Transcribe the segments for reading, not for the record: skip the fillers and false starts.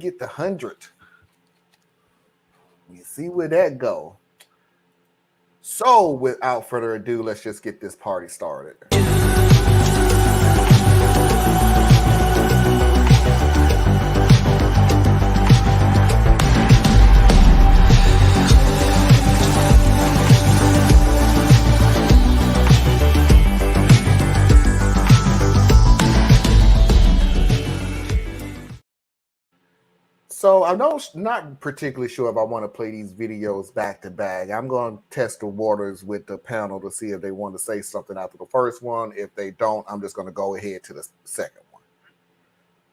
get the 100. You see where that go. So without further ado, let's just get this party started. So I'm not particularly sure if I want to play these videos back to back. I'm going to test the waters with the panel to see if they want to say something after the first one. If they don't, I'm just going to go ahead to the second one.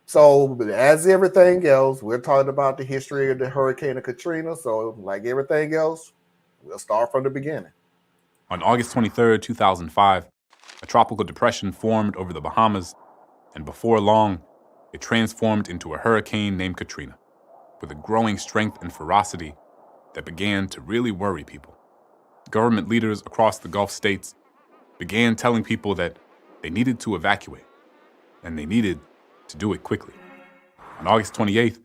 So as everything else, we're talking about the history of the Hurricane of Katrina. So like everything else, we'll start from the beginning. On August 23rd, 2005, a tropical depression formed over the Bahamas, and before long, it transformed into a hurricane named Katrina, with a growing strength and ferocity that began to really worry people. Government leaders across the Gulf states began telling people that they needed to evacuate, and they needed to do it quickly. On August 28th,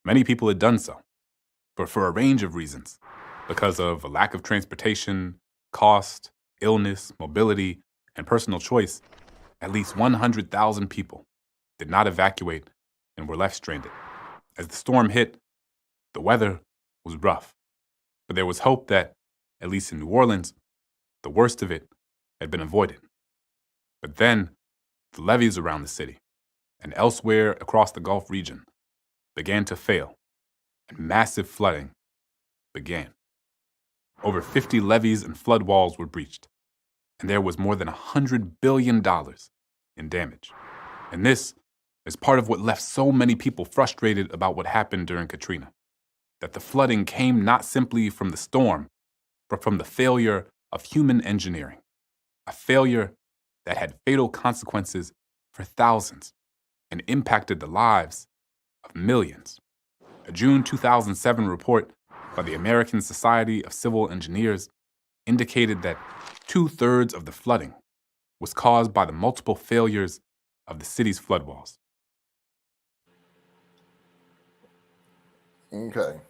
many people had done so, but for a range of reasons, because of a lack of transportation, cost, illness, mobility, and personal choice, at least 100,000 people did not evacuate and were left stranded. As the storm hit, the weather was rough, but there was hope that, at least in New Orleans, the worst of it had been avoided. But then, the levees around the city and elsewhere across the Gulf region began to fail, and massive flooding began. Over 50 levees and flood walls were breached, and there was more than $100 billion in damage. And this is part of what left so many people frustrated about what happened during Katrina, that the flooding came not simply from the storm, but from the failure of human engineering, a failure that had fatal consequences for thousands and impacted the lives of millions. A June 2007 report by the American Society of Civil Engineers indicated that 2/3 of the flooding was caused by the multiple failures of the city's flood walls. Okay.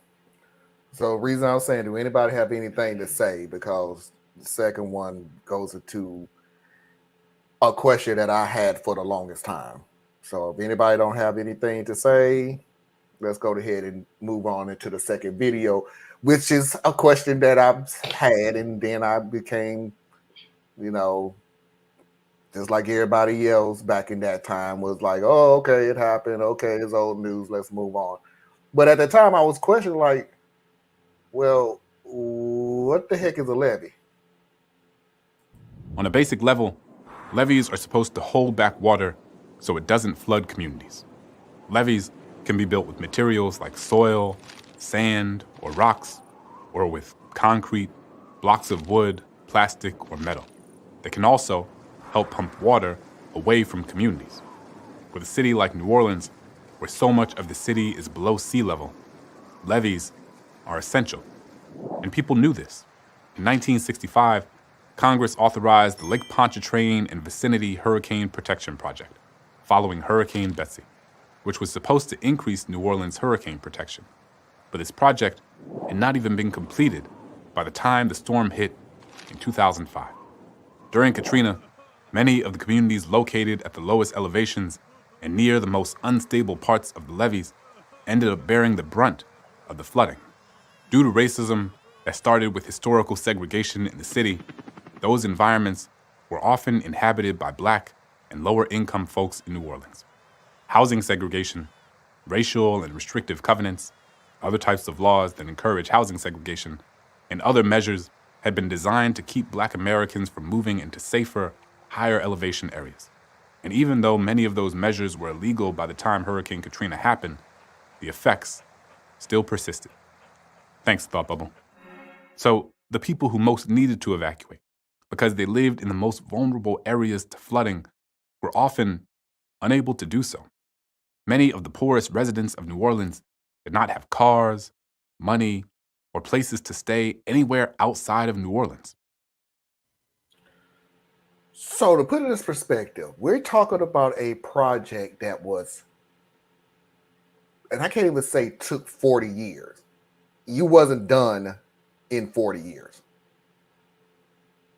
So the reason I was saying, do anybody have anything to say? Because the second one goes into a question that I had for the longest time. So if anybody don't have anything to say, let's go ahead and move on into the second video, which is a question that I've had, and then I became, just like everybody else back in that time was like, oh, okay, it happened. Okay, it's old news. Let's move on. But at the time, I was questioning, like, well, what the heck is a levee? On a basic level, levees are supposed to hold back water so it doesn't flood communities. Levees can be built with materials like soil, sand, or rocks, or with concrete, blocks of wood, plastic, or metal. They can also help pump water away from communities. With a city like New Orleans, where so much of the city is below sea level, levees are essential. And people knew this. In 1965, Congress authorized the Lake Pontchartrain and Vicinity Hurricane Protection Project, following Hurricane Betsy, which was supposed to increase New Orleans' hurricane protection. But this project had not even been completed by the time the storm hit in 2005. During Katrina, many of the communities located at the lowest elevations and near the most unstable parts of the levees ended up bearing the brunt of the flooding. Due to racism that started with historical segregation in the city, those environments were often inhabited by Black and lower-income folks in New Orleans. Housing segregation, racial and restrictive covenants, other types of laws that encourage housing segregation, and other measures had been designed to keep Black Americans from moving into safer, higher elevation areas. And even though many of those measures were illegal by the time Hurricane Katrina happened, the effects still persisted. Thanks, Thought Bubble. So, the people who most needed to evacuate, because they lived in the most vulnerable areas to flooding, were often unable to do so. Many of the poorest residents of New Orleans did not have cars, money, or places to stay anywhere outside of New Orleans. So to put it in this perspective, we're talking about a project that was and I can't even say took 40 years. You wasn't done in 40 years.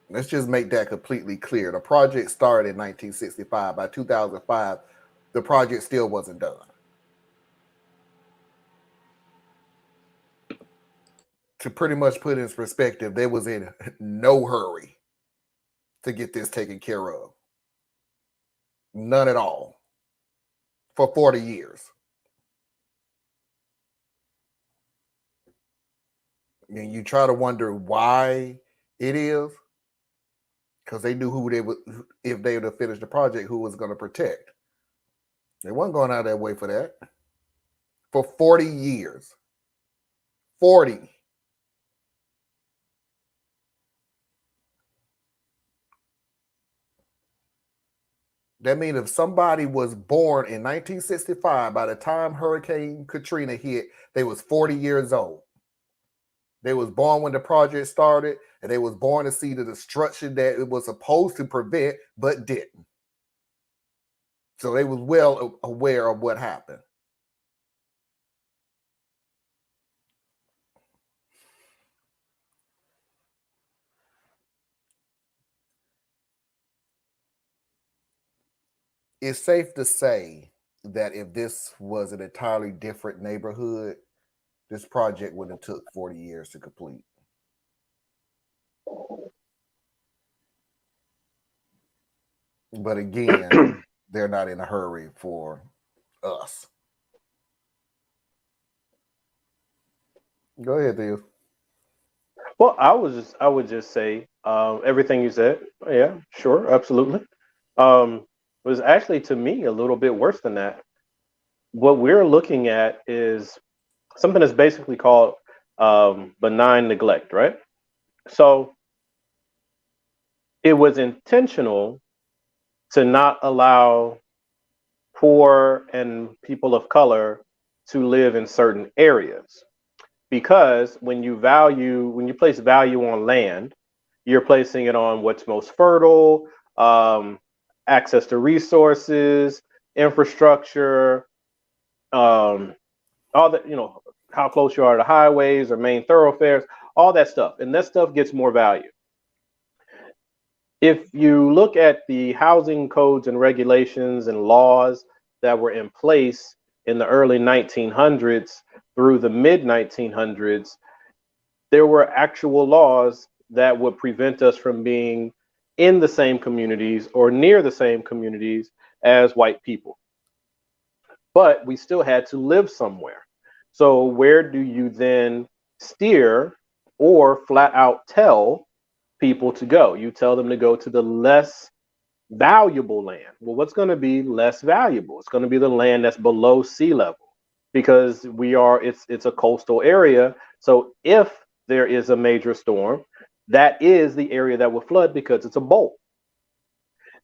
Let's just make that completely clear. The project started in 1965. By 2005, the project still wasn't done. To pretty much put it in perspective, they was in no hurry to get this taken care of. None at all. For 40 years. And you try to wonder why it is, because they knew who they would, if they would have finished the project, who was going to protect. They weren't going out of their way for that. For 40 years. 40. That means if somebody was born in 1965, by the time Hurricane Katrina hit, they was 40 years old. They was born when the project started, and they was born to see the destruction that it was supposed to prevent, but didn't. So they was well aware of what happened. It's safe to say that if this was an entirely different neighborhood, this project would have took 40 years to complete. But again, they're not in a hurry for us. Go ahead, Theo. Well, I would just say everything you said. Yeah, sure, absolutely. Was actually to me a little bit worse than that. What we're looking at is something that's basically called benign neglect, right? So it was intentional to not allow poor and people of color to live in certain areas. Because when you place value on land, you're placing it on what's most fertile, access to resources, infrastructure, all that, how close you are to highways or main thoroughfares, all that stuff. And that stuff gets more value. If you look at the housing codes and regulations and laws that were in place in the early 1900s through the mid 1900s, there were actual laws that would prevent us from being in the same communities or near the same communities as white people. But we still had to live somewhere. So where do you then steer or flat out tell people to go? You tell them to go to the less valuable land. Well, what's going to be less valuable? It's going to be the land that's below sea level, because it's a coastal area. So if there is a major storm, that is the area that will flood because it's a bowl.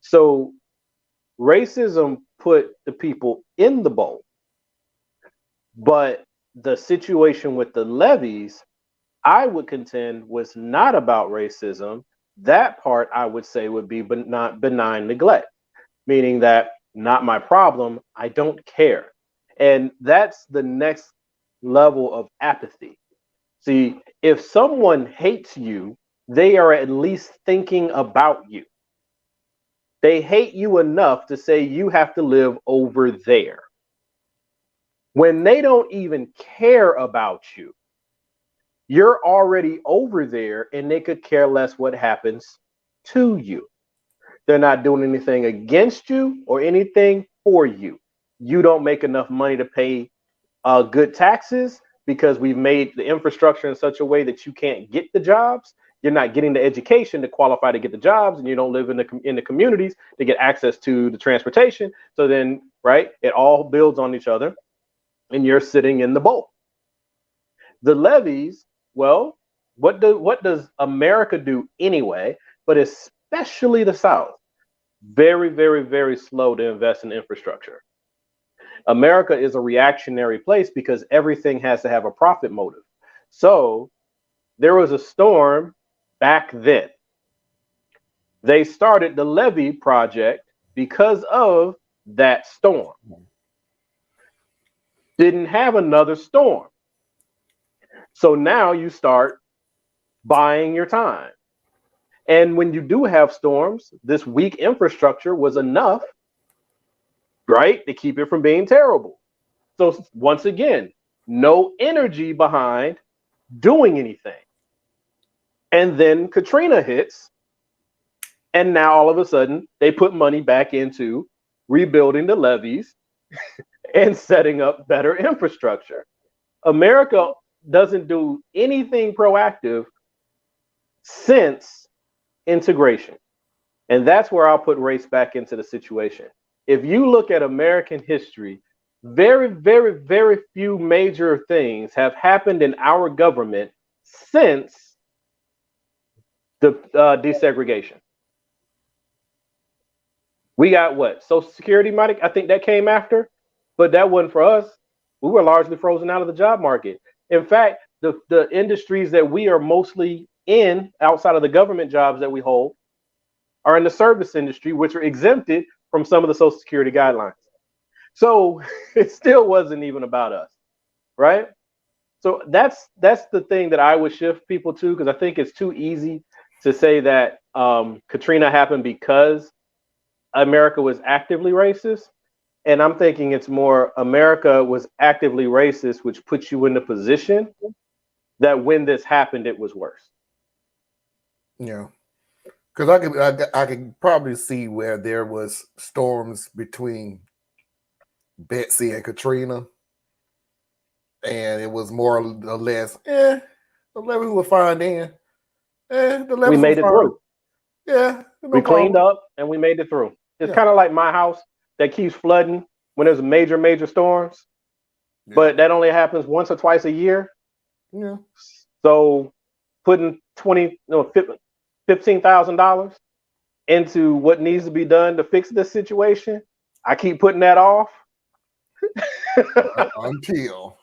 So racism put the people in the bowl, but the situation with the levees, I would contend, was not about racism. That part I would say would be not benign neglect, meaning that not my problem, I don't care. And that's the next level of apathy. See, if someone hates you, they are at least thinking about you. They hate you enough to say you have to live over there. When they don't even care about you, you're already over there and they could care less what happens to you. They're not doing anything against you or anything for you. You don't make enough money to pay good taxes because we've made the infrastructure in such a way that you can't get the jobs. You're not getting the education to qualify to get the jobs, and you don't live in the communities to get access to the transportation. So then, right, it all builds on each other, and you're sitting in the bowl. The levees, well, what does America do anyway? But especially the South, very, very, very slow to invest in infrastructure. America is a reactionary place because everything has to have a profit motive. So there was a storm back then. They started the Levee project because of that storm. didn't have another storm. So now you start buying your time. And when you do have storms, this weak infrastructure was enough, right, to keep it from being terrible. So once again, no energy behind doing anything. And then Katrina hits, and now all of a sudden they put money back into rebuilding the levees and setting up better infrastructure. America doesn't do anything proactive since integration. And that's where I'll put race back into the situation. If you look at American history, very, very, very few major things have happened in our government since the desegregation. We got what? Social Security, I think that came after, but that wasn't for us. We were largely frozen out of the job market. In fact, the industries that we are mostly in, outside of the government jobs that we hold, are in the service industry, which are exempted from some of the Social Security guidelines. So it still wasn't even about us, right? So that's the thing that I would shift people to, because I think it's too easy to say that Katrina happened because America was actively racist. And I'm thinking it's more America was actively racist, which puts you in the position that when this happened, it was worse. Yeah. Because I could probably see where there was storms between Betsy and Katrina, and it was more or less, the levee was fine then. The levee we made it through. Yeah, no we cleaned up and we made it through. It's kind of like my house that keeps flooding when there's major storms, but that only happens once or twice a year. Yeah. So putting $15,000 into what needs to be done to fix this situation, I keep putting that off until